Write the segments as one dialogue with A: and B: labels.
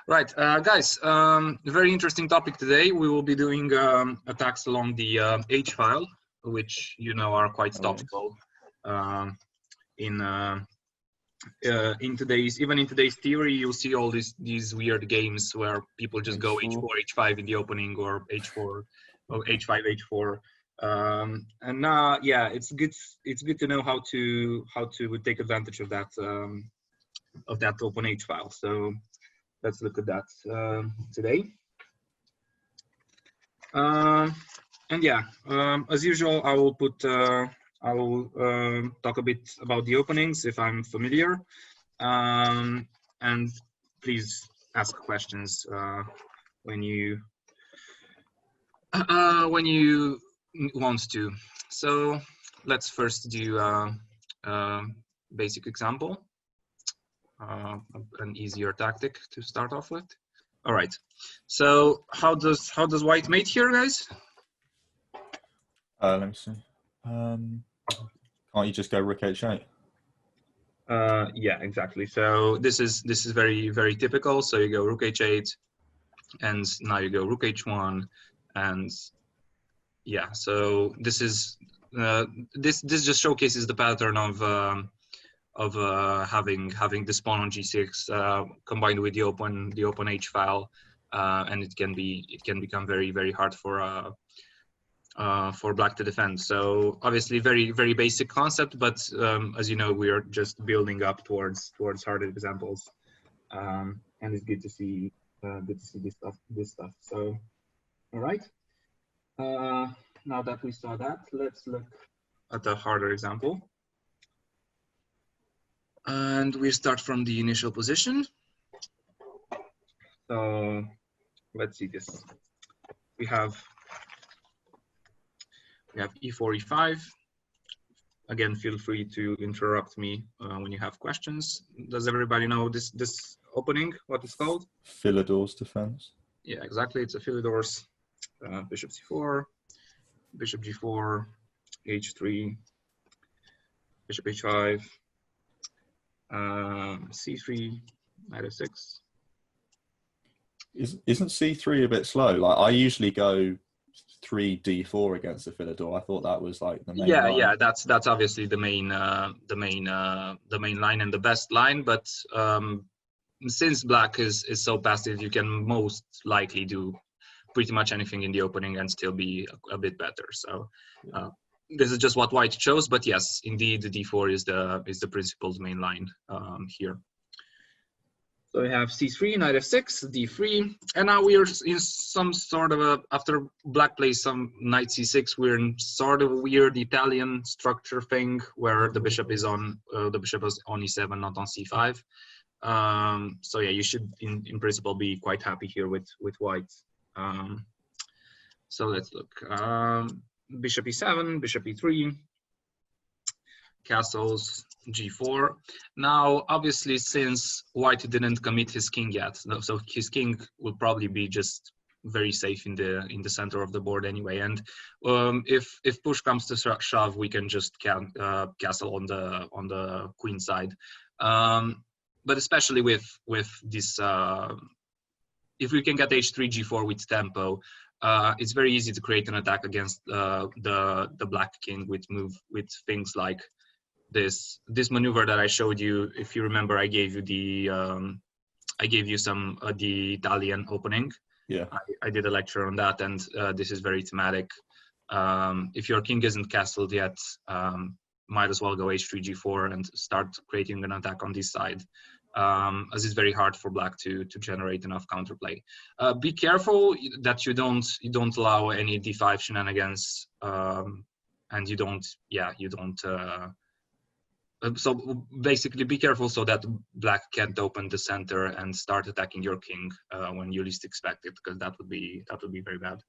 A: Right, guys, very interesting topic today. We will be doing attacks along the H file, which you know are quite topical in today's theory. You'll see all these weird games where people just go H4, H5 in the opening, or H4, or H5, H4. Yeah, it's good to know how to take advantage of that open H file. So let's look at that today. And yeah, as usual, I will talk a bit about the openings if I'm familiar, and please ask questions when you want to. So let's first do basic example. An easier tactic to start off with. All right. So how does white mate here, guys?
B: Let me see. Can't you just go rook h8?
A: Yeah, exactly. So this is very, very typical. So you go rook h8, and now you go rook h1, and yeah. So this is this just showcases the pattern of having this pawn on g6 combined with the open H file, and it can become very, very hard for black to defend. So obviously very, very basic concept, but as you know, we are just building up towards harder examples, and it's good to see this stuff. So all right, now that we saw that, let's look at a harder example. And we start from the initial position. So let's see this. We have e4, e5. Again, feel free to interrupt me when you have questions. Does everybody know this opening, what it's called?
B: Philidor's defense.
A: Yeah, exactly. It's a Philidor's. Bishop c4, bishop g4, h3, bishop h5. C3, knight f6.
B: Isn't C3 a bit slow? Like I usually go 3d4 against the Philidor. I thought that was like the main line.
A: Yeah, that's obviously the main line and the best line. But since black is so passive, you can most likely do pretty much anything in the opening and still be a bit better. So. This is just what white chose, but yes, indeed, the d4 is the principal's main line here. So we have c3, knight f6, d3, and now we are in some sort of after black plays some knight c6, we're in sort of a weird Italian structure thing where the bishop is on e7, not on c5. So yeah, you should in principle be quite happy here with white. So let's look. Bishop e7, bishop e3, castles, g4. Now, obviously, since white didn't commit his king yet, so his king will probably be just very safe in the center of the board anyway. And if push comes to shove, we can just castle on the queen side. But especially with this, if we can get h3, g4 with tempo. It's very easy to create an attack against the black king with things like this maneuver that I showed you. If you remember, I gave you the Italian opening.
B: Yeah,
A: I did a lecture on that, and this is very thematic. If your king isn't castled yet, might as well go h3, g4 and start creating an attack on this side. As it's very hard for black to generate enough counterplay. Be careful that you don't allow any d5 shenanigans, and you don't. So basically, be careful so that black can't open the center and start attacking your king when you least expect it, because that would be very bad.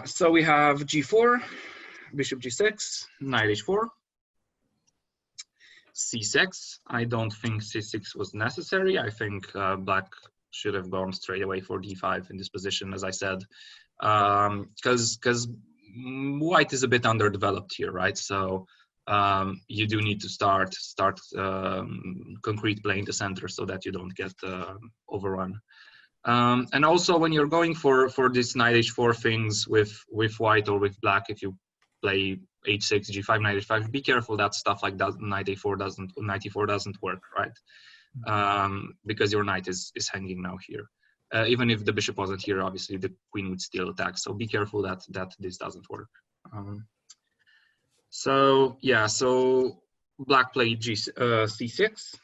A: So we have g4, bishop g6, knight h4. c6. I don't think c6 was necessary. I think black should have gone straight away for d5 in this position, as I said, because white is a bit underdeveloped here, right? So you do need to start concrete play in the center so that you don't get overrun. And also when you're going for this knight h4 things with white or with black, if you play h6, g5, knight h5, be careful that stuff like that knight a4 knight e4 doesn't work, right? Because your knight is hanging now here. Even if the bishop wasn't here, obviously the queen would still attack. So be careful that this doesn't work. So yeah, so black played c6,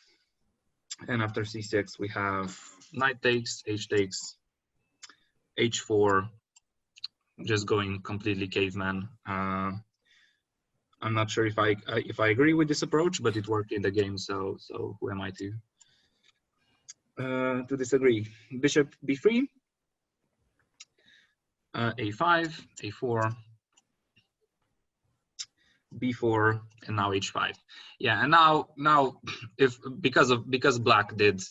A: and after c6 we have knight takes, h takes, h4, just going completely caveman. I'm not sure if I agree with this approach, but it worked in the game, so who am I to disagree? Bishop b3, a5, a4, b4, and now h5. Yeah, and now if because black did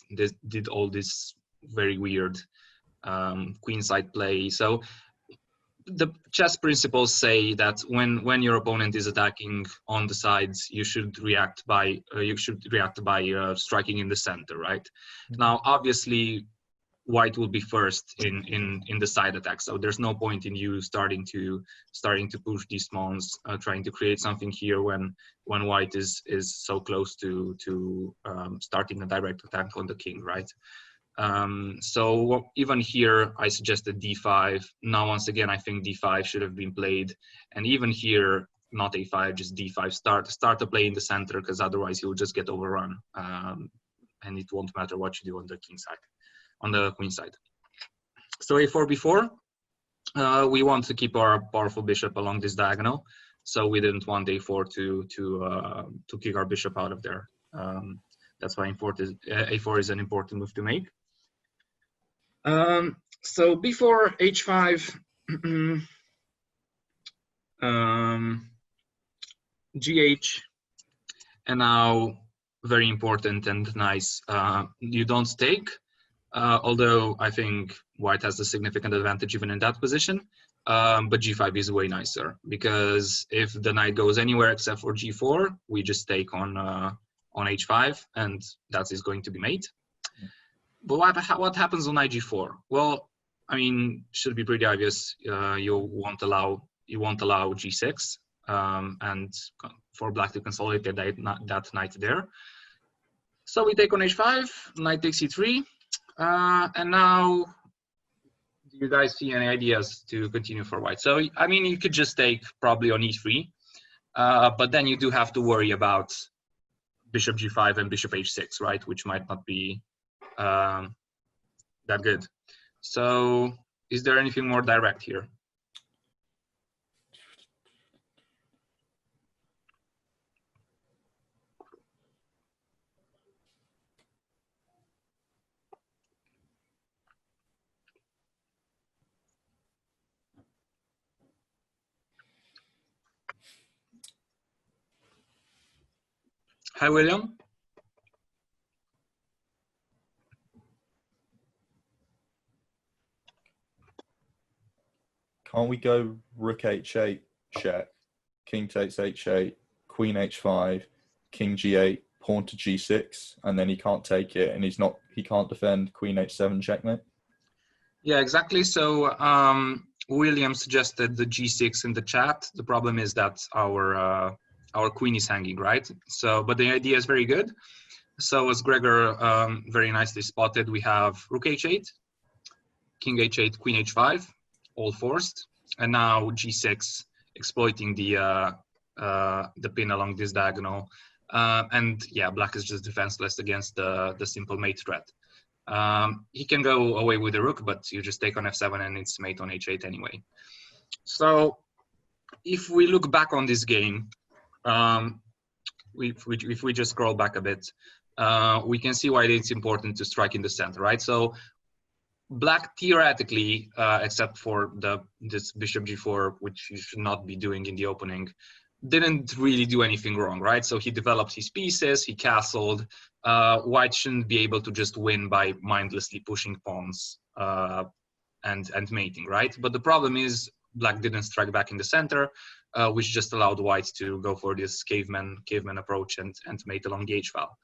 A: all this very weird queenside play, so the chess principles say that when your opponent is attacking on the sides, you should react by striking in the center, right? Now obviously white will be first in the side attack, so there's no point in you starting to push these pawns, trying to create something here when white is so close to starting a direct attack on the king, right? So even here I suggested d5. Now once again I think d5 should have been played, and even here not a5, just d5. Start to play in the center, because otherwise you'll just get overrun, and it won't matter what you do on the king side. On the queen side. So a4, b4, we want to keep our powerful bishop along this diagonal, so we didn't want a4 to kick our bishop out of there. That's why a4 is an important move to make. So b4, h5, gh, and now very important and nice, you don't take. Although I think white has a significant advantage even in that position, but g5 is way nicer, because if the knight goes anywhere except for g4, we just take on h5, and that is going to be mate. But what happens on knight g4? Well, I mean, should be pretty obvious. You won't allow g6, and for black to consolidate that knight there. So we take on h5, knight takes e3. And now, do you guys see any ideas to continue for white? So, I mean, you could just take probably on e3, but then you do have to worry about bishop g5 and bishop h6, right? Which might not be that good. So, is there anything more direct here? Hi, William.
B: Can't we go rook h8 check, king takes h8, queen h5, king g8, pawn to g6, and then he can't take it, and he can't defend queen h7 checkmate?
A: Yeah, exactly. So William suggested the g6 in the chat. The problem is that our queen is hanging, right? So, but the idea is very good. So as Gregor very nicely spotted, we have rook h8, king h8, queen h5, all forced, and now g6, exploiting the pin along this diagonal. And yeah, black is just defenseless against the simple mate threat. He can go away with the rook, but you just take on f7 and it's mate on h8 anyway. So if we look back on this game, if we just scroll back a bit, we can see why it's important to strike in the center, right? So black theoretically, except for this bishop g4, which you should not be doing in the opening, didn't really do anything wrong, right? So he developed his pieces, he castled. White shouldn't be able to just win by mindlessly pushing pawns and mating, right? But the problem is black didn't strike back in the center. which just allowed white to go for this caveman approach and to make the long gauge file.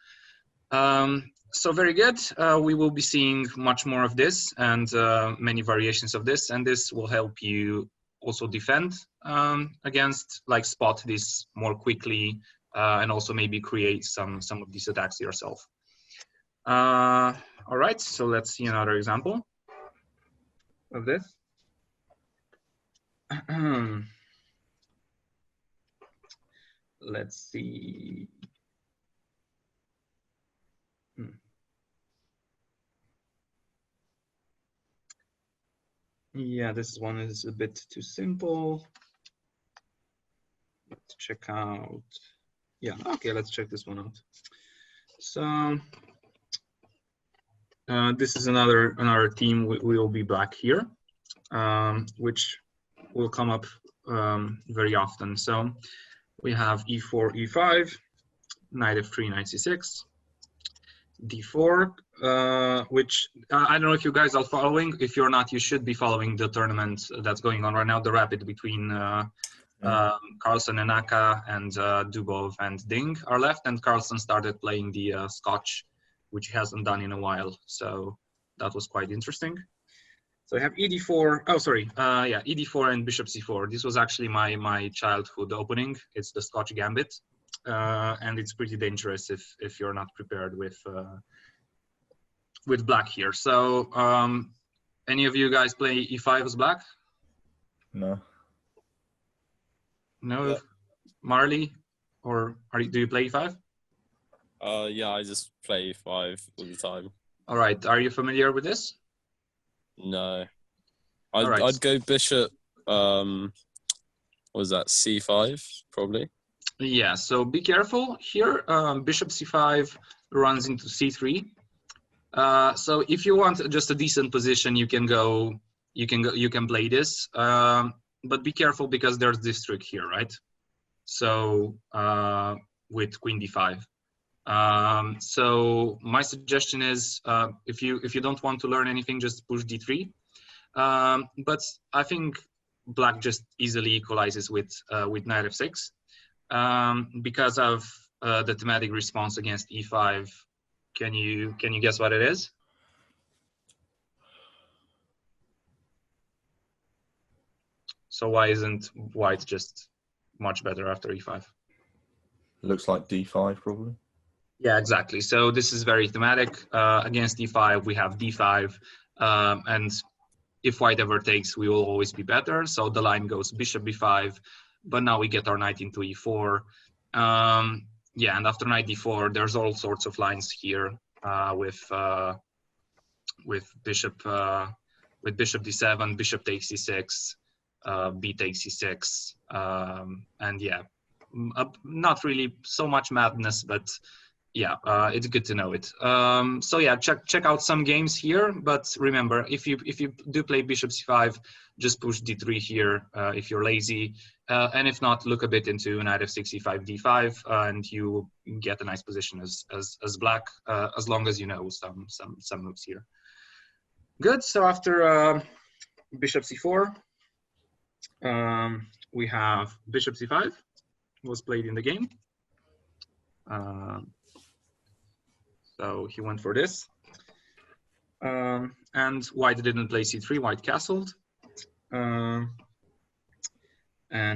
A: So very good. We will be seeing much more of this and many variations of this, and this will help you also defend against, like spot this more quickly, and also maybe create some of these attacks yourself. All right, so let's see another example of this. Let's see. Yeah, this one is a bit too simple. Let's check out. Yeah, okay, let's check this one out. So this is another theme. We will be black here, which will come up very often. So we have e4, e5, knight f3, knight c6, d4, which I don't know if you guys are following. If you're not, you should be following the tournament that's going on right now, the rapid between Carlsen and Aka, and Dubov and Ding are left, and Carlsen started playing the Scotch, which he hasn't done in a while. So that was quite interesting. So I have ED4, oh sorry, yeah, ED4 and Bishop C4. This was actually my childhood opening. It's the Scotch Gambit, and it's pretty dangerous if you're not prepared with black here. So any of you guys play E5 as black?
B: No.
A: No,
C: Yeah.
A: Marley, or do you play E5?
C: Yeah, I just play 5 all the time.
A: All right, are you familiar with this?
C: No.
A: All right.
C: I'd go bishop, what was that, c5, probably?
A: Yeah, so be careful here. Bishop c5 runs into c3. So if you want just a decent position, you can play this. But be careful because there's this trick here, right? So with queen d5. So my suggestion is if you don't want to learn anything, just push d3. But I think black just easily equalizes with knight f6 because of the thematic response against e5. Can you guess what it is? So why isn't white just much better after e5?
B: Looks like d5 probably.
A: Yeah, exactly. So this is very thematic. Against d5, we have d5, and if white ever takes, we will always be better. So the line goes bishop b5, but now we get our knight into e4. Yeah, and after knight d4, there's all sorts of lines here with bishop d7, bishop takes c6, b takes c6, and yeah, not really so much madness, but yeah, it's good to know it. So yeah, check out some games here, but remember, if you do play bishop c5, just push d3 here if you're lazy, and if not, look a bit into knight f6, e5, d5, and you get a nice position as black, as long as you know some moves here. Good. So after bishop c4, we have bishop c5 was played in the game. So he went for this. And white didn't play c3, white castled. And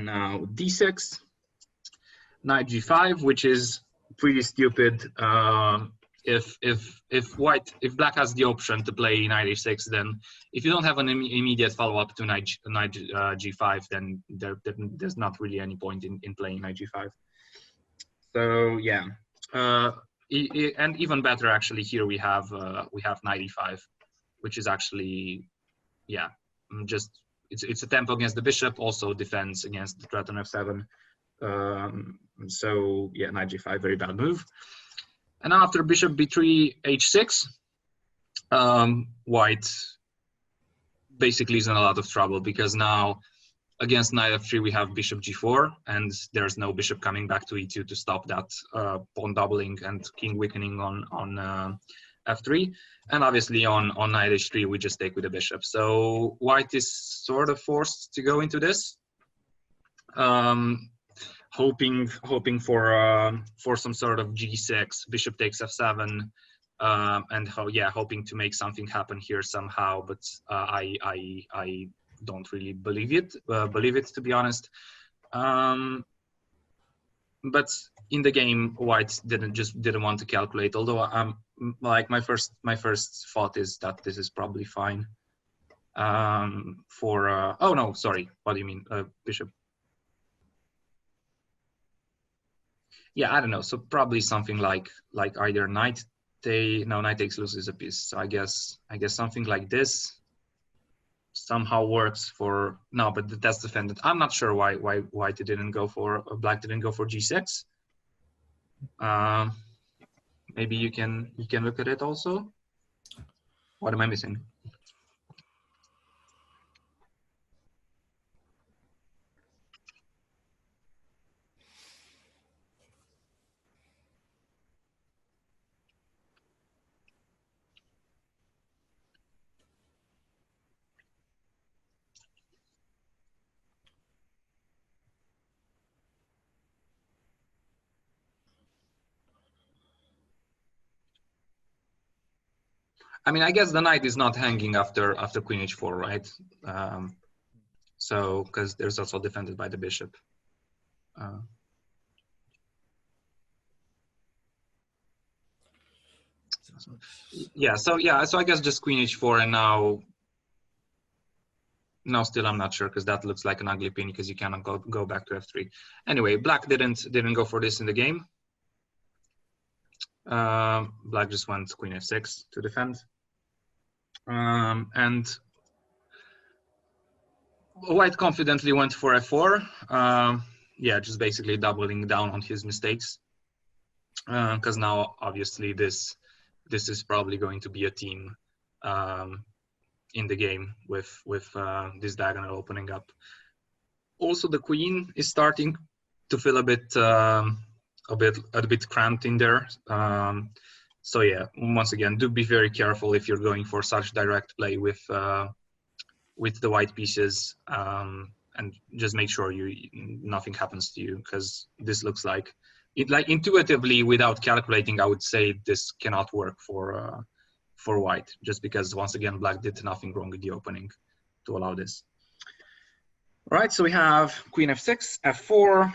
A: now d6, knight g5, which is pretty stupid. If black has the option to play knight h6, then if you don't have an immediate follow-up to knight g5, then there's not really any point in playing knight g5. So yeah, and even better actually, here we have knight e5, which is actually, yeah, just it's a tempo against the bishop, also defends against the threat on f7. So yeah, knight g5, very bad move. And after bishop b3, h6, white basically is in a lot of trouble, because now against knight f3 we have bishop g4, and there's no bishop coming back to e2 to stop that pawn doubling and king weakening on f3. And obviously on knight h3 we just take with the bishop. So white is sort of forced to go into this. hoping for some sort of g6, bishop takes f7, and hoping to make something happen here somehow. But I don't really believe it to be honest. But in the game, White didn't want to calculate. Although like my first thought is that this is probably fine. Oh no, sorry. What do you mean, bishop? Yeah, I don't know. So probably something like either knight takes, loses a piece. So I guess something like this somehow works for no, but that's defended. I'm not sure why White didn't go for Black didn't go for g6. Maybe you can look at it also. What am I missing? I mean, I guess the knight is not hanging after queen h4, right? So because there's also defended by the bishop. So I guess just queen h4, and now still I'm not sure because that looks like an ugly pin because you cannot go back to f3. Anyway, Black didn't go for this in the game. Black just went queen f6 to defend. And White confidently went for f4. Just basically doubling down on his mistakes. Because now obviously this is probably going to be a team in the game with this diagonal opening up. Also, the queen is starting to feel a bit cramped in there. So yeah, once again, do be very careful if you're going for such direct play with the white pieces, and just make sure nothing happens to you, because this looks like it. Like intuitively, without calculating, I would say this cannot work for White, just because once again Black did nothing wrong with the opening to allow this. All right, so we have queen f6, f4,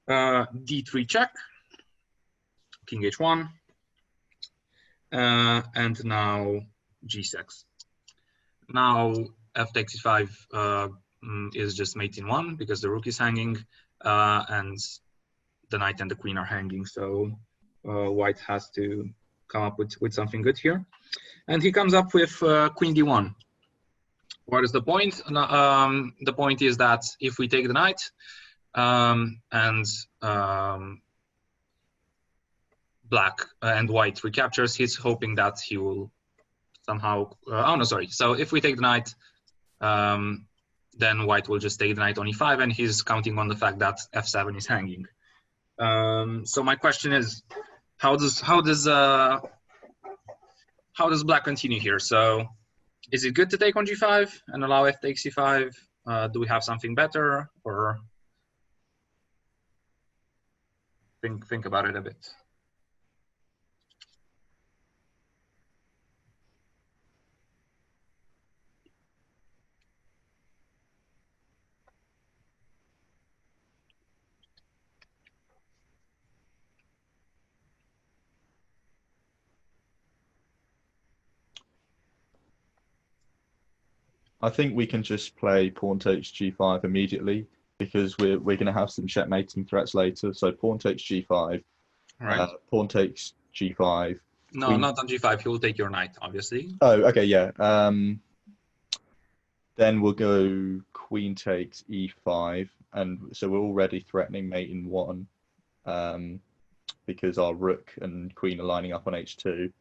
A: d3 check, king h1. And now g6. Now f takes e5 is just mate in 1 because the rook is hanging, and the knight and the queen are hanging. So White has to come up with something good here. And he comes up with queen d1. What is the point? The point is that if we take the knight and Black and White recaptures, he's hoping that he will somehow so if we take the knight, then White will just take the knight on e5, and he's counting on the fact that f7 is hanging. So my question is, how does Black continue here? So is it good to take on g5 and allow f takes e5? Do we have something better, or think about it a bit?
B: I think we can just play pawn takes g5 immediately, because we're going to have some checkmating threats later. So pawn takes g5,
A: Right.
B: Pawn takes g5.
A: No,
B: queen...
A: not on g5. He will take your knight, obviously.
B: Oh, okay, yeah. Then we'll go queen takes e5, and so we're already threatening mate in 1, because our rook and queen are lining up on h2.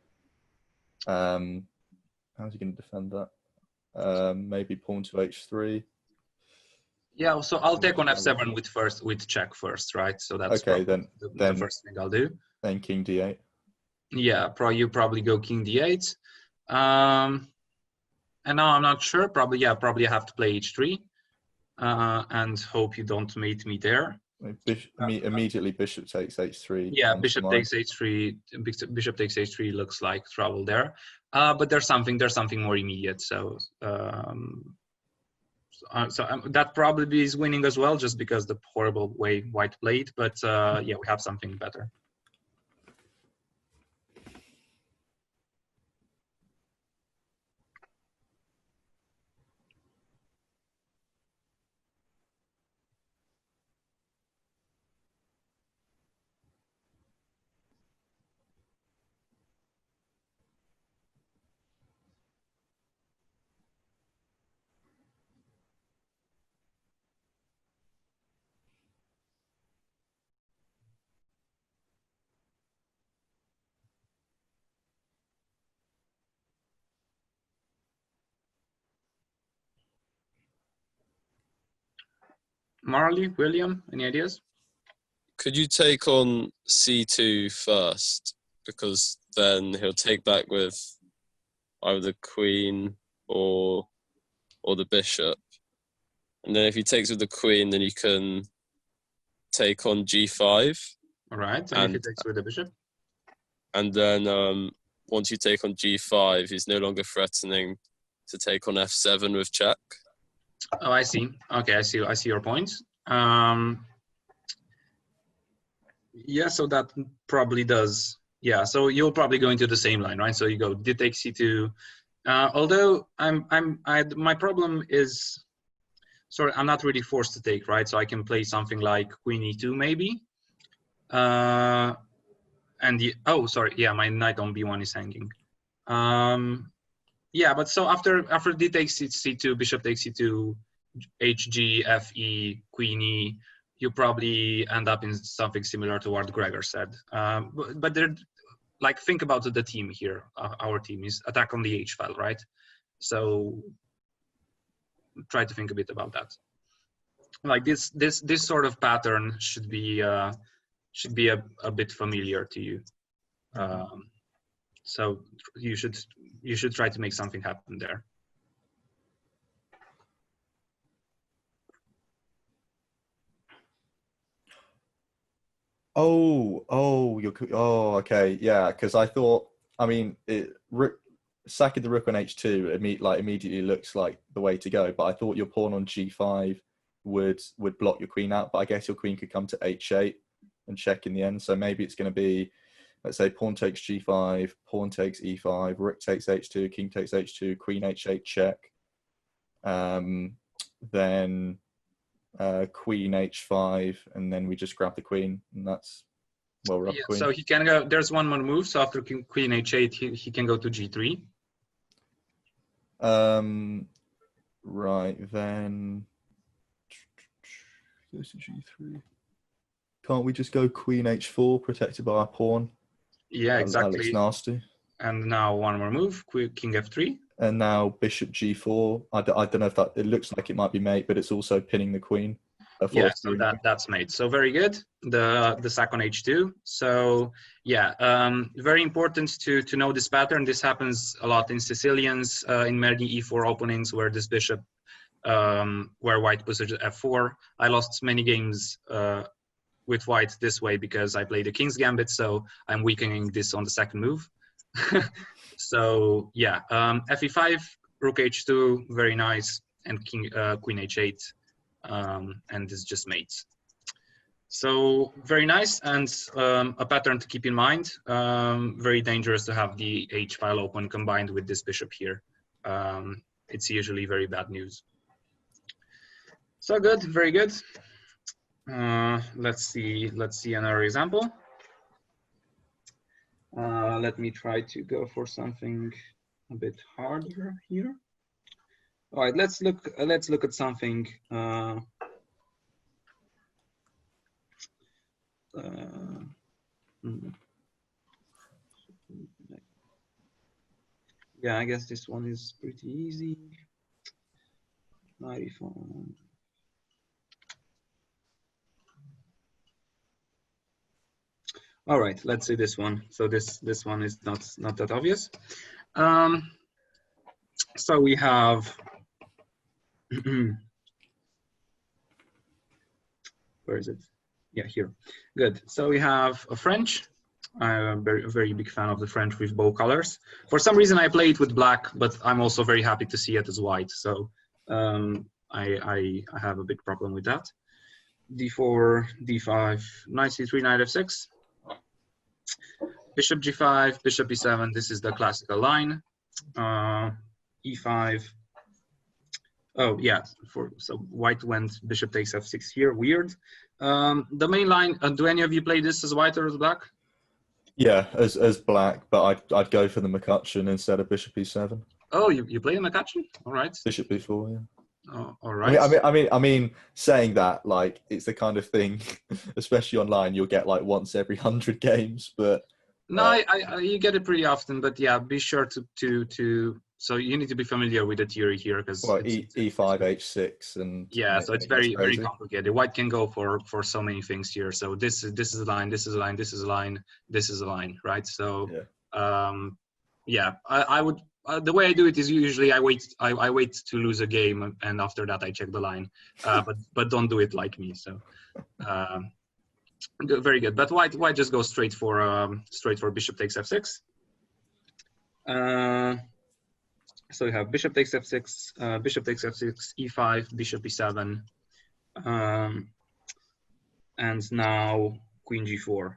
B: How's he going to defend that? Maybe pawn to h3.
A: Yeah, so I'll take on f7 with check first, right? So that's
B: okay. Then
A: the first thing I'll do.
B: Then king d8.
A: Yeah, you probably go king d8. And now I'm not sure. Probably I have to play h3. and hope you don't mate me there.
B: Immediately bishop takes h3.
A: Yeah,
B: comes to
A: bishop
B: mind.
A: takes h3. Bishop takes h3 looks like trouble there. But there's something more immediate. So that probably is winning as well, just because the horrible way white played. But yeah, we have something better. Marley, William, any ideas?
C: Could you take on c2 first? Because then he'll take back with either the queen or the bishop. And then if he takes with the queen, then you can take on g5.
A: All right, and if he takes with the bishop?
C: And then once you take on g5, he's no longer threatening to take on f7 with check.
A: Oh, I see. Okay, I see your point. Yeah, so that probably does. Yeah, so you'll probably go into the same line, right? So you go d takes c2. Although my problem is, sorry, I'm not really forced to take, right? So I can play something like queen e2 maybe. And oh, sorry, yeah, my knight on b1 is hanging. Yeah, but so after d takes c2, bishop takes c2, hg, fe, queen e, you probably end up in something similar to what Gregor said. But they're like, think about the team here. Our team is attack on the h file, right? So try to think a bit about that. Like this sort of pattern should be a bit familiar to you. So you should try to make something happen there.
B: Okay, yeah. Because I thought, I mean, sacking the rook on h2 immediately looks like the way to go. But I thought your pawn on g5 would block your queen out. But I guess your queen could come to h8 and check in the end. So maybe it's going to be, let's say, pawn takes g5, pawn takes e5, rook takes h2, king takes h2, queen h8 check. Then queen h5, and then we just grab the queen, and that's, well, we're up queen.
A: So he can go. There's one more move. So after queen h8, he can go to g3.
B: Right then. Goes to g3. Can't we just go queen h4, protected by our pawn?
A: Yeah, exactly.
B: That looks nasty.
A: And now one more move, king f3.
B: And now bishop g4. I don't know if that, it looks like it might be mate, but it's also pinning the queen.
A: Yeah, so that's mate. So very good. The sack on h2. So yeah, very important to know this pattern. This happens a lot in Sicilians, in many e4 openings where this bishop, where white pushes f4. I lost many games with white this way because I played the king's gambit. So I'm weakening this on the second move. So yeah, fe5, rook h2, very nice, and queen h8, and this just mates. So very nice, and a pattern to keep in mind. Very dangerous to have the h file open combined with this bishop here. It's usually very bad news. So good, very good. Let's see another example. Let me try to go for something a bit harder here. All right, let's look at something. Yeah, I guess this one is pretty easy. iPhone. All right, let's see this one. So this one is not that obvious. So we have Where is it? Yeah, here. Good. So we have a French. I'm a very big fan of the French with both colors. For some reason, I play it with black, but I'm also very happy to see it as white. So I have a big problem with that. D4, D5, knight C3, knight F6. Bishop G5, Bishop E7. This is the classical line. E5. Oh yeah, so white went Bishop takes F6 here. Weird. The main line. Do any of you play this as white or as black?
B: Yeah, as black, but I'd go for the McCutcheon instead of Bishop E7.
A: Oh, you play the McCutcheon? All right.
B: Bishop B4, yeah.
A: Oh, all right.
B: I mean, saying that, like, it's the kind of thing, especially online, you'll get like once every 100 games. But
A: no, you get it pretty often. But yeah, be sure to. So you need to be familiar with the theory here because
B: E5, H6, and
A: yeah, so it's very complicated. White can go for so many things here. So this is a line, this is a line, this is a line, this is a line, right? So yeah, I would. The way I do it is usually I wait to lose a game and after that I check the line, but don't do it like me. So very good. But white just goes straight for bishop takes f6. So we have bishop takes f6, bishop takes f6, e5, bishop e7, and now queen g4.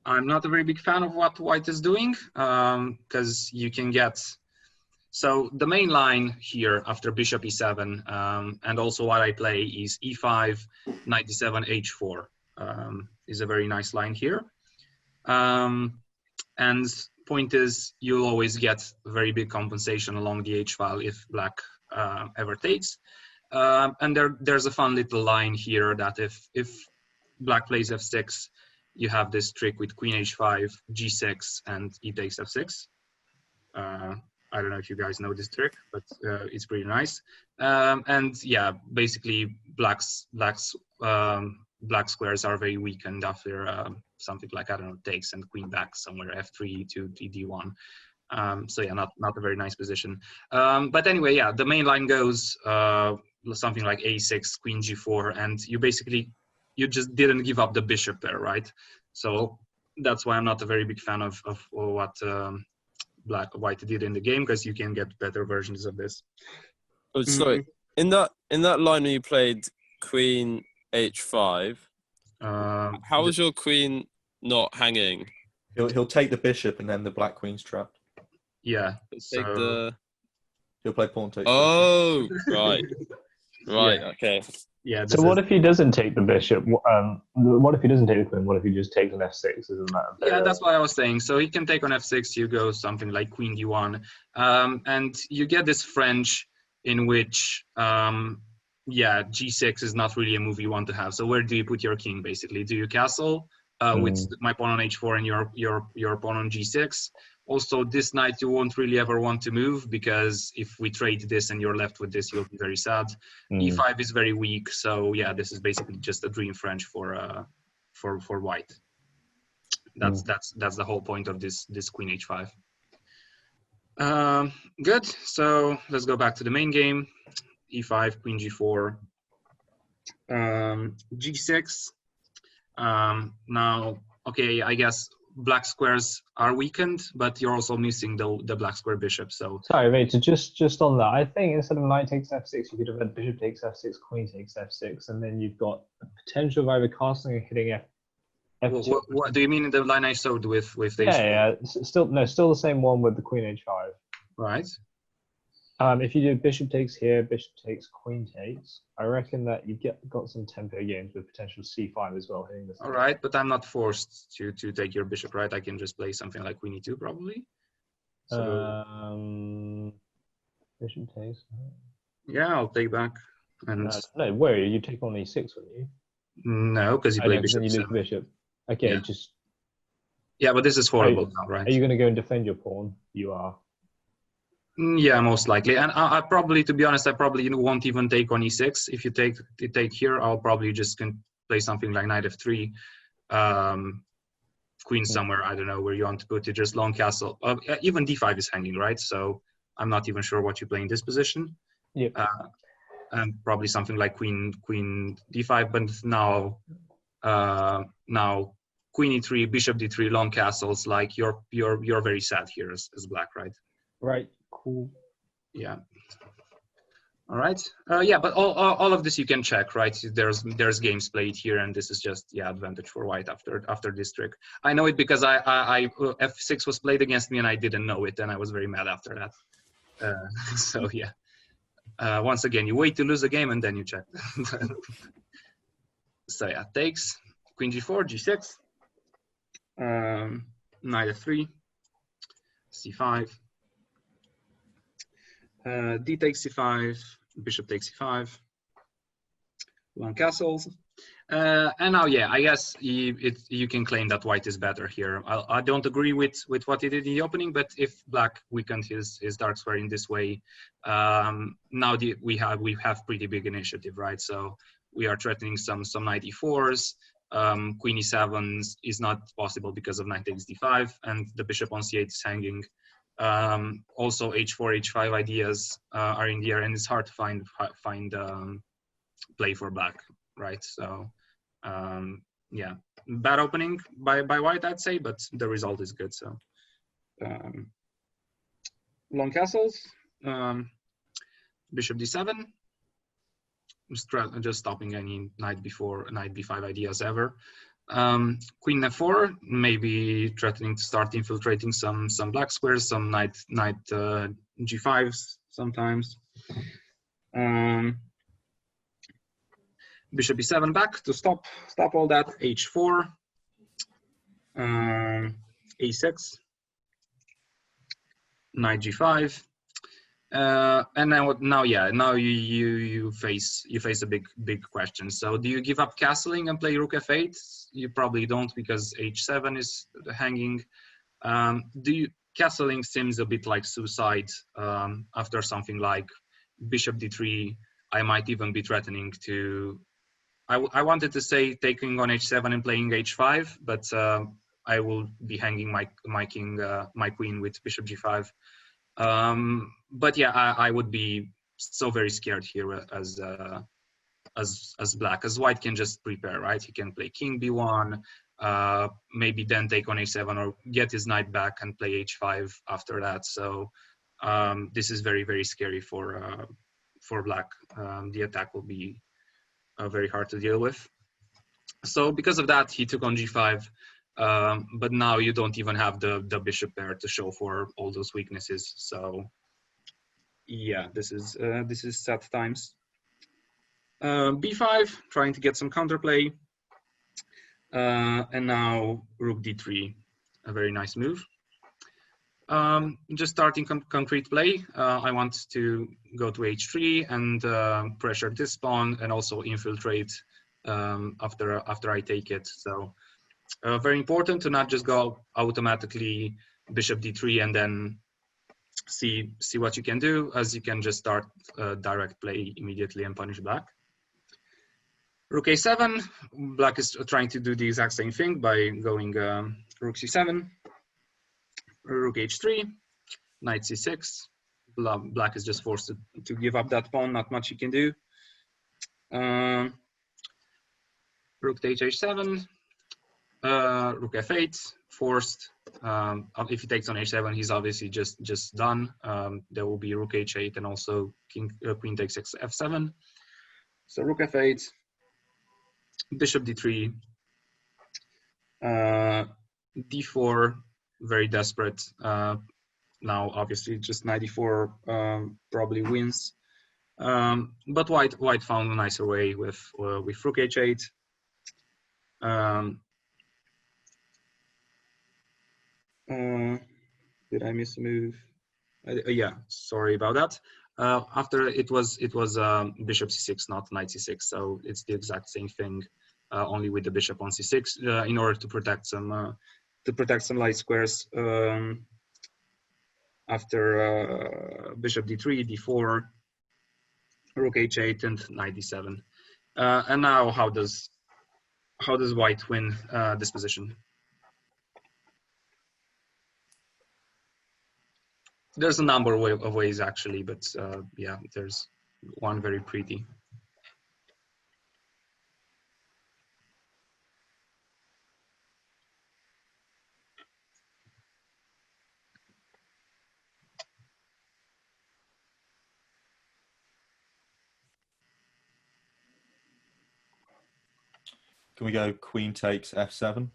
A: I'm not a very big fan of what white is doing because you can get, so the main line here after bishop e7 and also what I play is e5, knight d7, h4 is a very nice line here. And point is you'll always get very big compensation along the h file if black ever takes. And there's a fun little line here that if black plays f6, you have this trick with queen h5, g6, and e takes f6. I don't know if you guys know this trick, but it's pretty nice. And yeah, basically black squares are very weakened after something like, I don't know, takes and queen back somewhere, f3 to d1. So yeah, not a very nice position. But anyway, yeah, the main line goes something like a6, queen g4, and you just didn't give up the bishop there, right? So that's why I'm not a very big fan of what white did in the game, because you can get better versions of this.
C: Oh, sorry. In that line where you played queen h5, how was your queen not hanging?
B: He'll take the bishop and then the black queen's trapped.
A: Yeah.
B: He'll play pawn takes.
C: Oh, right. Right,
A: yeah.
C: Okay.
A: Yeah.
D: So what if he doesn't take the bishop? What if he doesn't take the queen? What if he just takes an f6? Isn't that?
A: Yeah, that's what I was saying. So he can take on f6. You go something like queen d1, and you get this French in which, yeah, g6 is not really a move you want to have. So where do you put your king? Basically, do you castle with my pawn on h4 and your pawn on g6? Also, this knight you won't really ever want to move, because if we trade this and you're left with this, you'll be very sad. E5 is very weak, so yeah, this is basically just a dream French for white. That's the whole point of this queen h5. Good. So let's go back to the main game. E5, queen g4, g6. Now, okay, I guess black squares are weakened, but you're also missing the black square bishop. So
D: sorry, mate. So just on that, I think instead of knight takes f6, you could have had bishop takes f6, queen takes f6, and then you've got a potential of either castling or hitting f2.
A: What do you mean in the line I showed with the
D: yeah, still the same one with the queen h5.
A: Right.
D: If you do bishop takes here, bishop takes, queen takes, I reckon that you've got some tempo games with potential c5 as well hitting this.
A: All right, but I'm not forced to take your bishop, right? I can just play something like queen e2 probably. So,
D: bishop takes.
A: Yeah, I'll take back. And
D: no, where you take on e6, wouldn't you?
A: No, because you play bishop.
D: Then you lose bishop. Okay,
A: yeah.
D: just.
A: Yeah, but this is horrible now, right?
D: Are you going to go and defend your pawn? You are.
A: Yeah, most likely. And I probably, to be honest, I probably won't even take on e6. If you take here, I'll probably just can play something like knight f3, queen somewhere, I don't know where you want to put it, just long castle. Even d5 is hanging, right? So I'm not even sure what you play in this position.
D: Yep.
A: and probably something like queen d5. But now queen e3, bishop d3, long castles. Like you're very sad here as black, right?
D: Right. Cool.
A: Yeah. All right. Yeah, but all of this you can check, right? There's games played here, and this is just advantage for white after this trick. I know it because I f6 was played against me and I didn't know it, and I was very mad after that. So yeah. Once again, you wait to lose a game and then you check. So yeah, takes queen g4, g6, knight f3, c5. D takes c5, bishop takes c5, long castles. And now, yeah, I guess you can claim that white is better here. I don't agree with what he did in the opening, but if black weakened his dark square in this way, now we have pretty big initiative, right? So we are threatening some knight e4s. Queen e7 is not possible because of knight takes d5, and the bishop on c8 is hanging. Also h4, h5 ideas are in the air, and it's hard to find play for black, right? So yeah, bad opening by white, I'd say, but the result is good. So long castles, bishop d7, just stopping any knight b5 ideas ever. Queen f4, maybe threatening to start infiltrating some black squares, some knight g5s sometimes. Bishop e7 back to stop all that. h4, a6, knight g5. And now you face a big question. So do you give up castling and play rook f8? You probably don't, because h7 is hanging. Castling seems a bit like suicide after something like bishop d3. I might even be threatening to. I wanted to say taking on h7 and playing h5, but I will be hanging my queen with bishop g5. But yeah, I would be so very scared here as black, as white can just prepare, right? He can play king b1, maybe then take on a7 or get his knight back and play h5 after that. So this is very, very scary for black. The attack will be very hard to deal with. So because of that, he took on g5. But now you don't even have the bishop pair to show for all those weaknesses. So yeah, this is sad times. b5, trying to get some counterplay, and now rook d3, a very nice move. Just starting concrete play. I want to go to h3 and pressure this pawn and also infiltrate after I take it. So. Very important to not just go automatically bishop d3 and then see what you can do, as you can just start direct play immediately and punish black. Rook a7, black is trying to do the exact same thing by going rook c7, rook h3, knight c6. Black is just forced to give up that pawn, not much you can do. Rook to h7. Rook f8, forced. If he takes on h7, he's obviously just done. There will be rook h8 and also queen takes f7. So rook f8, bishop d3, d4, very desperate. Now obviously just knight d4 probably wins. But white found a nicer way with rook h8. Did I miss a move? Yeah, sorry about that. After it was bishop c6, not knight c6, so it's the exact same thing, only with the bishop on c6 in order to protect some light squares. After bishop d3, d4, rook h8, and knight d7. And now, how does white win this position? There's a number of ways actually, but yeah, there's one very pretty.
B: Can we go queen takes f7,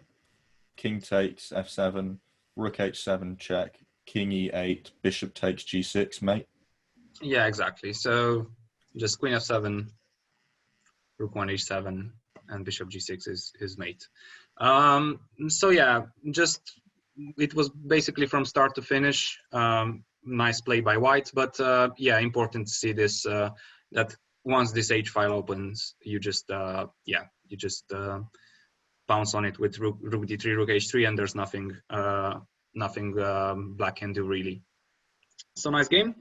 B: king takes f7, rook h7 check, king e8, bishop takes g6, mate?
A: Yeah, exactly. So just queen f7, rook 1 h7, and bishop g6 is mate. So yeah, just it was basically from start to finish. Nice play by white, but yeah, important to see this that once this h file opens, you just bounce on it with rook d3, rook h3, and there's nothing black can do really. So nice game.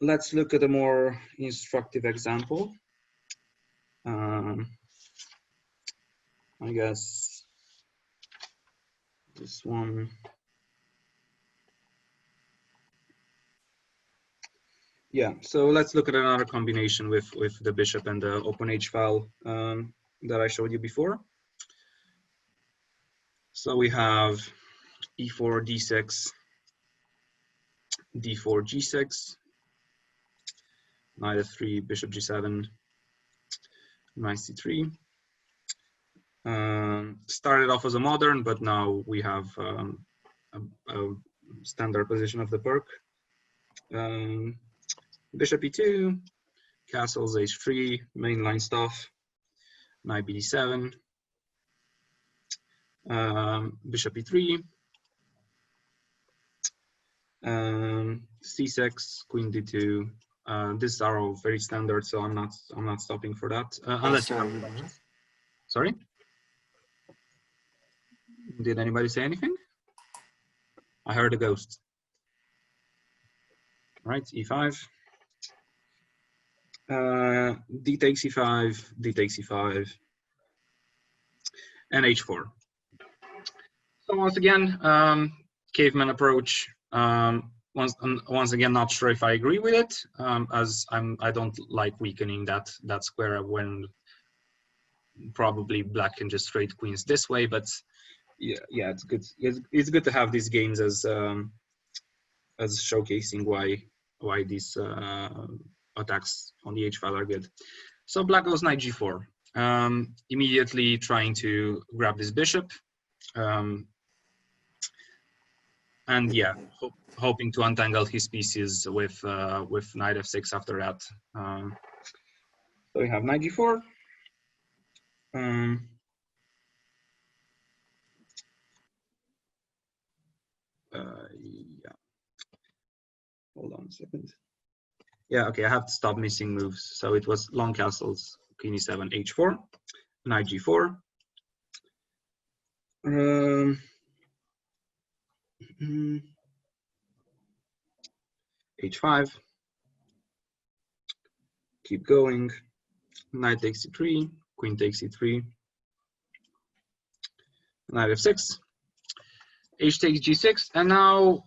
A: Let's look at a more instructive example. I guess this one. Yeah, so let's look at another combination with the bishop and the open h file that I showed you before. So we have e4, d6, d4, g6, knight f3, bishop g7, knight c3. Started off as a modern, but now we have a standard position of the Perk. Bishop e2, castles h3, mainline stuff, knight bd7, bishop e3, c6, queen d2. These are all very standard, so I'm not stopping for that unless you have questions. Sorry, did anybody say anything? I heard a ghost. Right, e5, d takes e5, d takes e5, and h4. So once again, caveman approach. Once again, not sure if I agree with it, as I don't like weakening that square when probably black can just trade queens this way. But yeah, it's good. It's good to have these games as showcasing why these attacks on the h file are good. So black goes knight g4, immediately trying to grab this bishop. And yeah, hoping to untangle his pieces with knight f6 after that. So we have knight g4. Yeah. Hold on a second. Yeah, okay, I have to stop missing moves. So it was long castles, queen e7, h4, knight g4. h5. Keep going. Knight takes e3, queen takes e3, knight f6, h takes g6, and now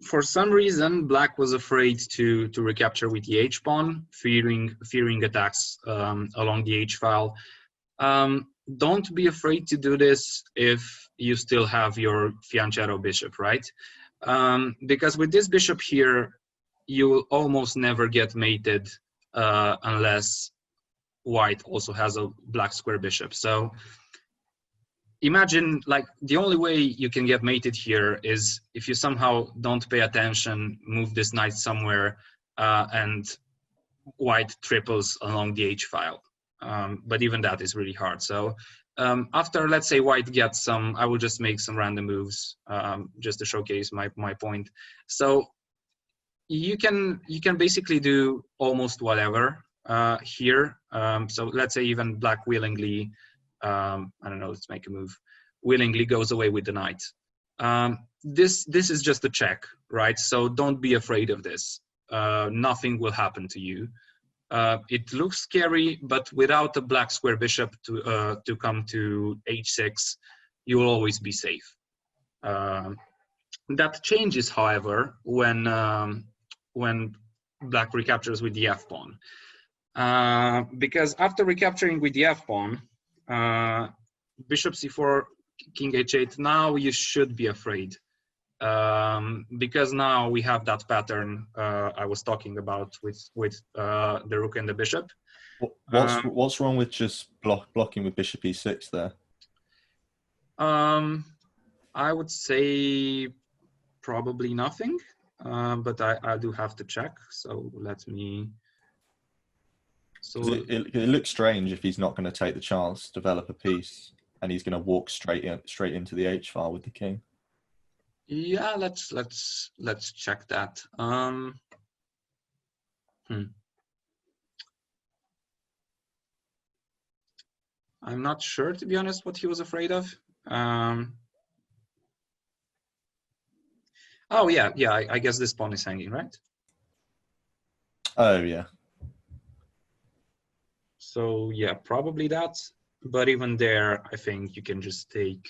A: for some reason black was afraid to recapture with the h pawn, fearing attacks along the h file. Don't be afraid to do this if you still have your fianchetto bishop, right? Because with this bishop here, you will almost never get mated unless white also has a black square bishop. So imagine, like, the only way you can get mated here is if you somehow don't pay attention, move this knight somewhere, and white triples along the h file. But even that is really hard. So after, let's say, white gets some, I will just make some random moves just to showcase my point. So you can basically do almost whatever here. So let's say even black willingly, I don't know, let's make a move, willingly goes away with the knight. This is just a check, right? So don't be afraid of this. Nothing will happen to you. It looks scary, but without a black square bishop to come to h6, you will always be safe. That changes, however, when black recaptures with the f pawn. Because after recapturing with the f pawn, bishop c4, king h8, now you should be afraid. Because now we have that pattern I was talking about with the rook and the bishop.
B: What's wrong with just blocking with bishop e6 there?
A: I would say probably nothing, but I do have to check. So let me. So
B: it looks strange if he's not going to take the chance to develop a piece, and he's going to walk straight into the h file with the king.
A: Yeah, let's check that. I'm not sure, to be honest, what he was afraid of. Oh yeah, I guess this pawn is hanging, right?
B: Oh yeah.
A: So yeah, probably that. But even there, I think you can just take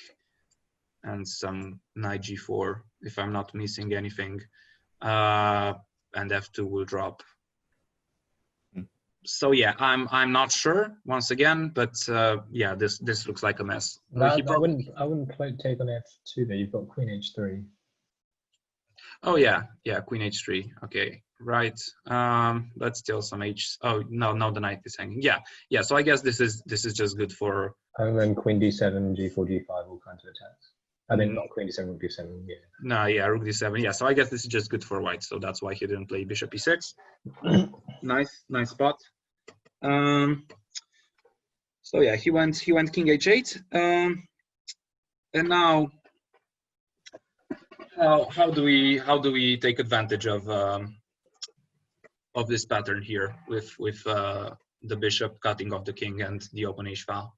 A: and some knight g4 if I'm not missing anything, and f2 will drop. So yeah, I'm not sure once again, but yeah, this looks like a mess.
D: No, I wouldn't take on f2 there. You've got queen h3.
A: Oh yeah, queen h3. Okay, right. But still some h. Oh no, the knight is hanging. Yeah. So I guess this is just good for.
D: And then queen d7, g4, g5, all kinds of attacks. I mean, not queen d7, rook d7. Yeah.
A: No, yeah, rook d7. Yeah. So I guess this is just good for white. So that's why he didn't play bishop e6. Nice spot. So yeah, he went king h8. And now. How do we take advantage of this pattern here with the bishop cutting off the king and the open h file?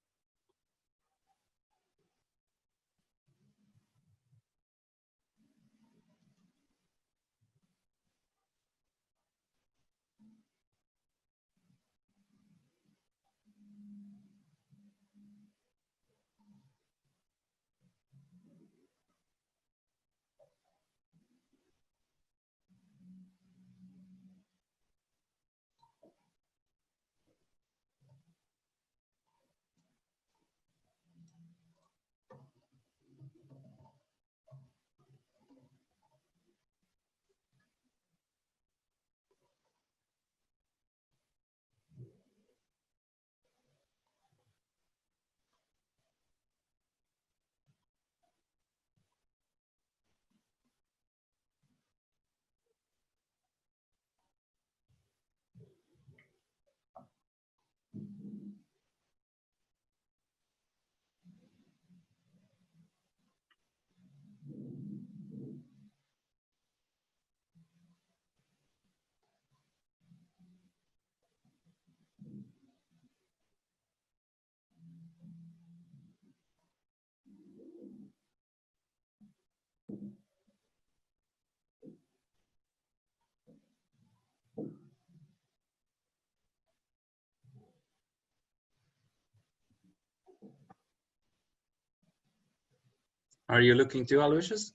A: Are you looking too, Aloysius?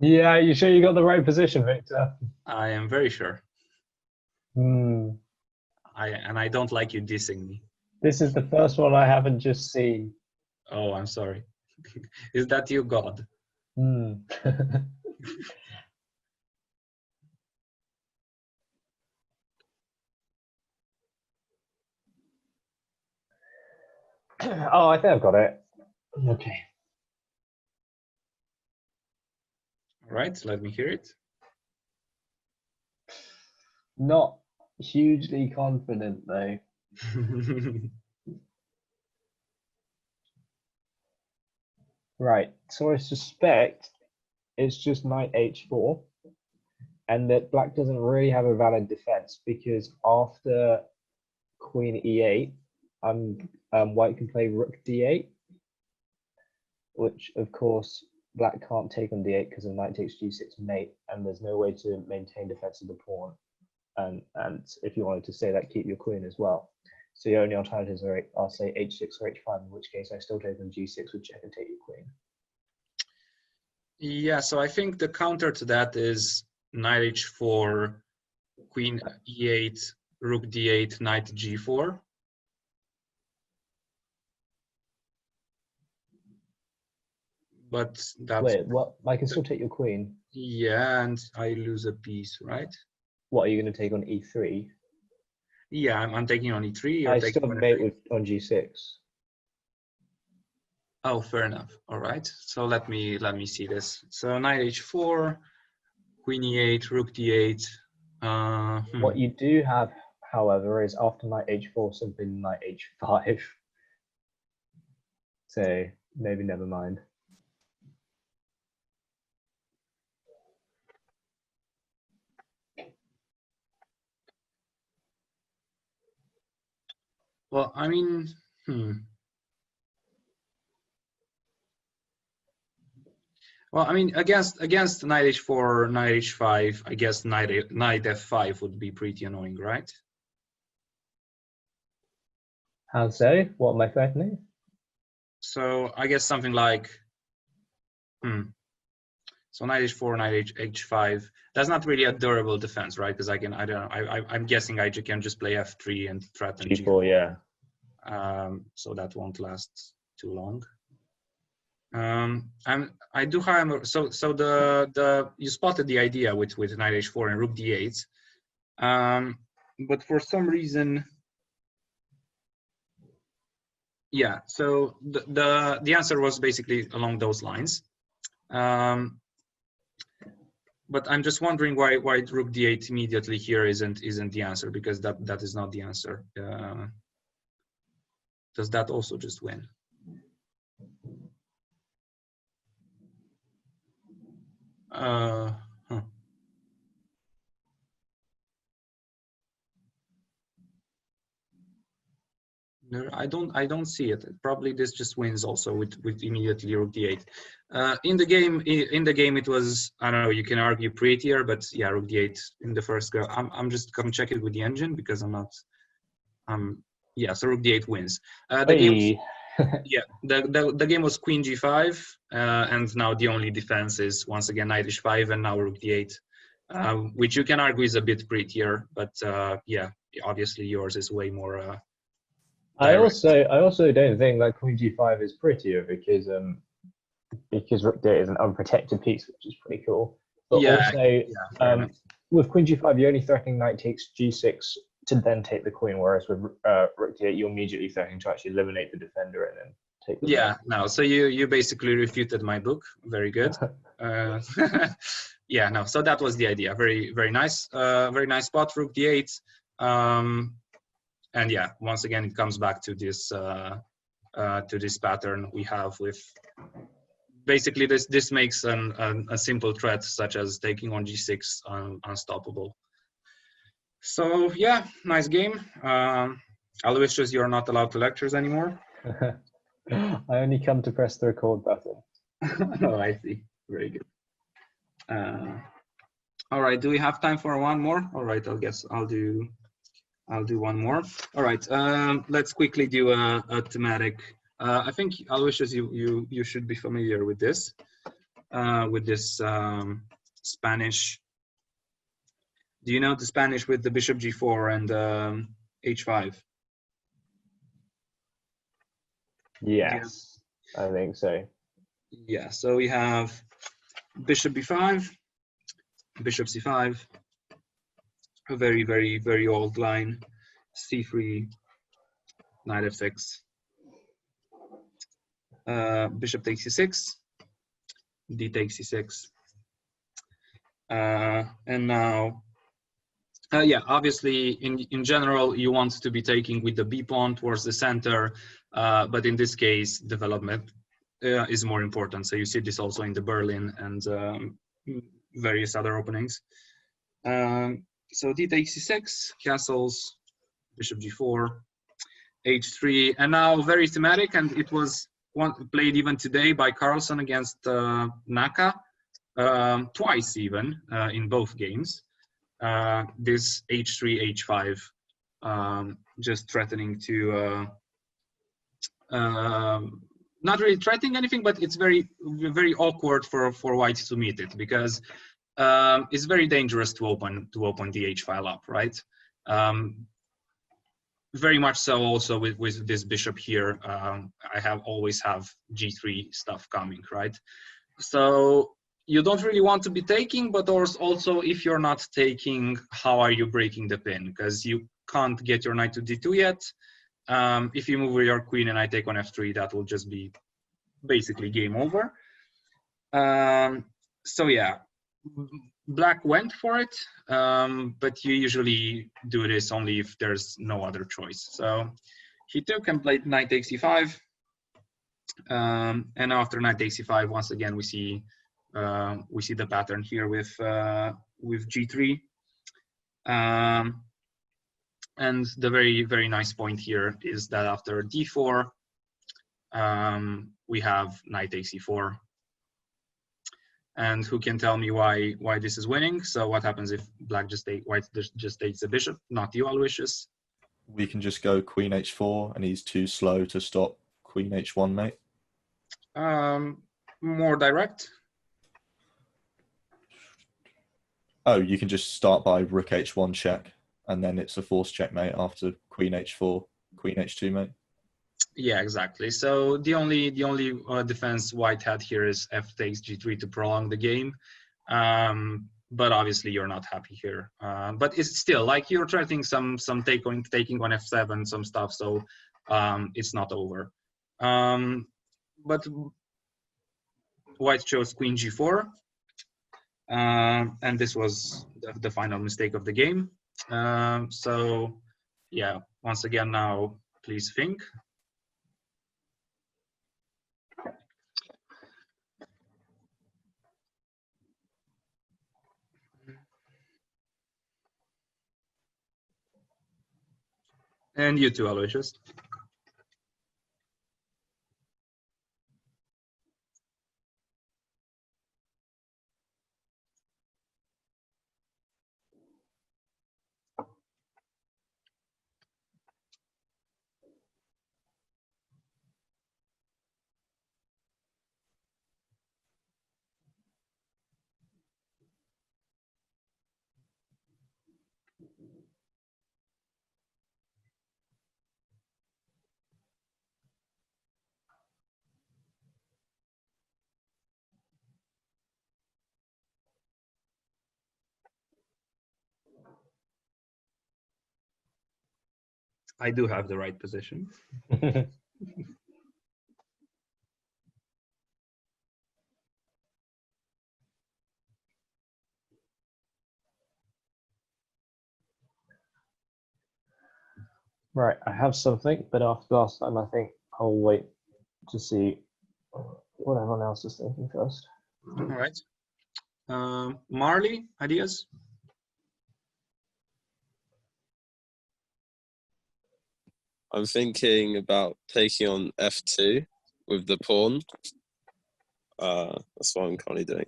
D: Yeah, you sure you got the right position, Victor?
A: I am very sure. I don't like you dissing me.
D: This is the first one I haven't just seen.
A: Oh, I'm sorry. Is that you, God?
D: Oh, I think I've got it. Okay.
A: All right, let me hear it.
D: Not hugely confident though. Right. So I suspect it's just knight h4, and that black doesn't really have a valid defense because after queen e8, white can play rook d8, which of course black can't take on d8 because of knight takes g6 mate, and there's no way to maintain defense of the pawn. And if you wanted to say that, keep your queen as well. So your only alternatives are, I'll say h6 or h5, in which case I still take on g6 with check and take your queen.
A: Yeah, so I think the counter to that is knight h4 queen e8, rook d8, knight g4. But that's,
D: Wait, what? I can still take your queen.
A: yeah, and I lose a piece, right?
D: What are you going to take on e3?
A: Yeah, I'm taking on e3. You're
D: I
A: taking
D: still
A: on
D: mate
A: f3.
D: with on g6.
A: Oh, fair enough. All right. So let me see this. So knight h4, queen e8, rook d8.
D: What you do have, however, is after knight h4, simply knight h5. So maybe never mind.
A: Well, I mean, Well, I mean, against knight h4, knight h5, I guess knight f5 would be pretty annoying, right?
D: How so? What am I threatening?
A: So I guess something like, so knight h4, knight h5. That's not really a durable defense, right? Because I'm guessing I can just play f3 and threaten
D: g4, yeah.
A: So that won't last too long. I do have so the you spotted the idea with knight h4 and rook d8, but for some reason, yeah. So the answer was basically along those lines, but I'm just wondering why rook d8 immediately here isn't the answer, because that is not the answer. Does that also just win? Huh. No, I don't see it. Probably this just wins also with immediately rook d8. In the game it was, I don't know, you can argue prettier, but yeah, rook d8 in the first go. I'm just gonna check it with the engine because I'm not. Yeah, so rook d8 wins. The game. Yeah, the game was queen g5, and now the only defense is once again knight h5 and now rook d8, which you can argue is a bit prettier, but yeah, obviously yours is way more.
D: I also don't think that queen g5 is prettier because rook d8 is an unprotected piece, which is pretty cool. But
A: Yeah,
D: also, with queen g5, you're only threatening knight takes g6 to then take the queen, whereas with rook d8, you're immediately threatening to actually eliminate the defender and then take the
A: yeah. No, so you basically refuted my book. Very good. Yeah, no. So that was the idea. Very nice. Very nice spot. Rook d8. And yeah, once again, it comes back to this pattern we have with basically this makes a simple threat such as taking on g6 unstoppable. So yeah, nice game. Aloysius, you're not allowed to lectures anymore.
D: I only come to press the record button.
A: Oh, I see. Very good. All right. Do we have time for one more? All right. I guess I'll do one more. All right. Let's quickly do a thematic. I think Aloysius, you should be familiar with this. Spanish. Do you know the Spanish with the bishop g4 and h5?
D: Yes, I think so.
A: Yeah. So we have bishop b5, bishop c5, a very old line, c3, knight f6, bishop takes c6, d takes c6, and now, yeah, obviously in general you want to be taking with the b pawn towards the center, but in this case development is more important. So you see this also in the Berlin and various other openings. So d takes c6, castles, bishop g4, h3, and now very thematic, and it was played even today by Carlsen against Naka, twice even in both games. This h3, h5, just threatening to not really threatening anything, but it's very awkward for white to meet it, because it's very dangerous to open the H file up, right? Very much so. Also with this bishop here, I always have G3 stuff coming, right? So you don't really want to be taking, but also if you're not taking, how are you breaking the pin? Because you can't get your knight to D2 yet. If you move your queen and I take on F3, that will just be basically game over. So yeah, black went for it, but you usually do this only if there's no other choice. So he took and played knight takes e5, and after knight takes e5, once again we see the pattern here with G3. And the very nice point here is that after D4, we have knight takes e4. And who can tell me why this is winning? So what happens if white just takes the bishop? Not you, Aloysius.
B: We can just go queen h4, and he's too slow to stop queen h1, mate.
A: More direct.
B: Oh, you can just start by rook h1 check, and then it's a forced checkmate after queen h4, queen h2, mate.
A: Yeah, exactly. So the only defense white had here is f takes g3 to prolong the game, but obviously you're not happy here. But it's still like you're threatening some taking on f7, some stuff. So it's not over. But white chose queen g4, and this was the final mistake of the game. So yeah, once again now, please think. And you too, Aloysius. I do have the right position.
D: Right, I have something, but after last time, I think I'll wait to see what everyone else is thinking first.
A: All right. Marley, ideas?
C: I'm thinking about taking on f2 with the pawn. That's what I'm currently doing.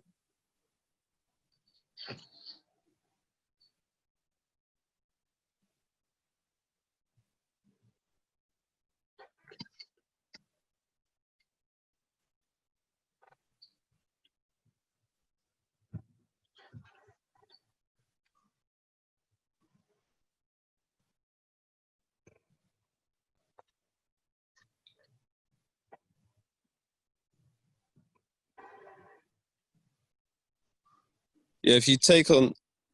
C: Yeah, if you take on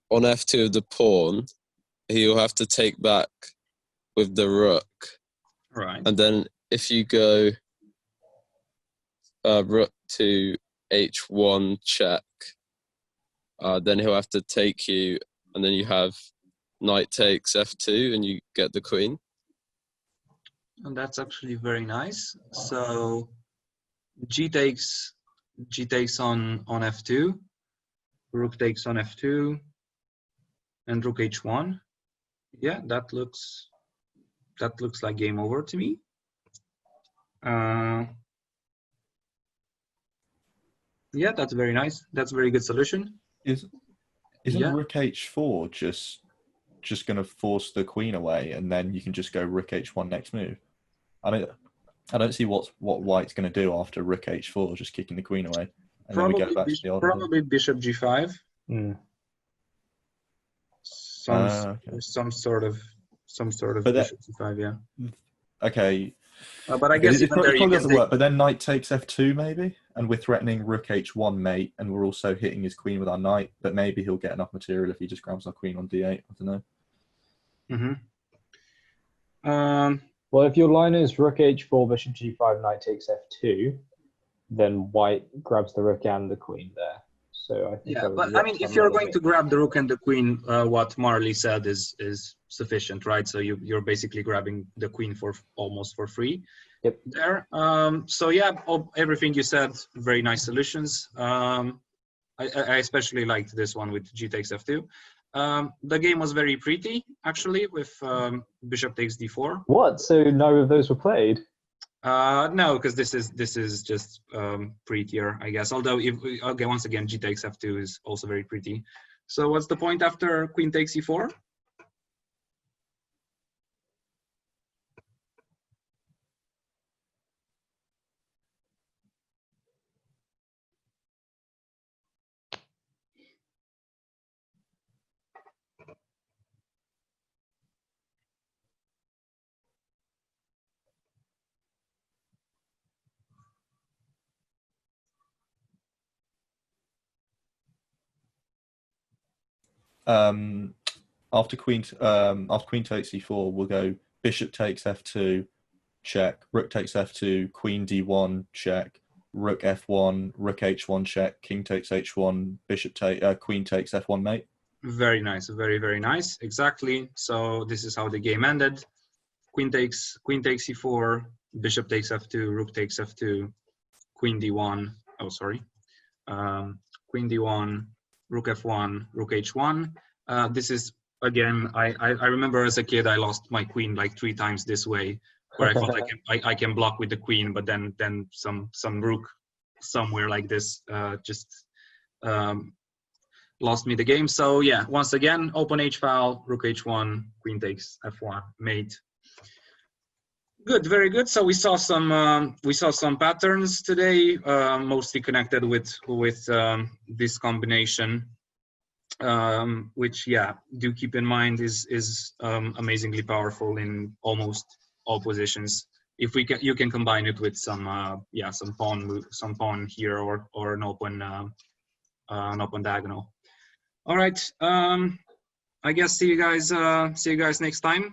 C: f2 of the pawn, he'll have to take back with the rook.
A: Right.
C: And then if you go rook to h1 check, then he'll have to take you, and then you have knight takes f2, and you get the queen.
A: And that's actually very nice. So g takes on f2, rook takes on f2, and rook h1. Yeah, that looks like game over to me. Yeah, that's very nice. That's a very good solution.
B: Isn't rook h4 just going to force the queen away, and then you can just go rook h1 next move? I don't see what white's going to do after rook h4, just kicking the queen away, and then we go back to the old.
A: Probably bishop g5.
D: Mm.
A: Some
B: Okay.
A: some sort of
B: But that-
A: bishop c5, yeah.
B: Okay.
A: But I guess
B: It
A: even there you
B: probably
A: can
B: doesn't
A: take.
B: work. But then knight takes f2 maybe, and we're threatening rook h1 mate, and we're also hitting his queen with our knight. But maybe he'll get enough material if he just grabs our queen on d8. I don't know.
D: Well, if your line is rook h4, bishop g5, knight takes f2, then white grabs the rook and the queen there. So I think
A: Yeah,
D: I would
A: but I mean,
D: look
A: if
D: for
A: you're
D: another
A: going to
D: move.
A: grab the rook and the queen, what Marley said is sufficient, right? So you're basically grabbing the queen for almost for free.
D: Yep.
A: There. So yeah, everything you said, very nice solutions. I especially liked this one with g takes f2. The game was very pretty, actually, with bishop takes d4.
D: What? So neither of those were played?
A: No, because this is just prettier, I guess. Although if okay, once again, g takes f2 is also very pretty. So what's the point after queen takes e4?
B: After queen takes e4, we'll go bishop takes f2, check. Rook takes f2, queen d1, check. Rook f1, rook h1, check. King takes h1, queen takes f1 mate.
A: Very nice, very nice. Exactly. So this is how the game ended. Queen takes e4, bishop takes f2, rook takes f2, queen d1. Oh, sorry. Queen d1, rook f1, rook h1. This is again. I remember as a kid I lost my queen like 3 times this way, where I thought I can block with the queen, but then some rook somewhere like this just lost me the game. So yeah, once again, open h file, rook h1, queen takes f1, mate. Good, very good. So we saw some patterns today, mostly connected with this combination, which yeah, do keep in mind is amazingly powerful in almost all positions. If you can combine it with some pawn here or an open diagonal. All right. I guess see you guys next time.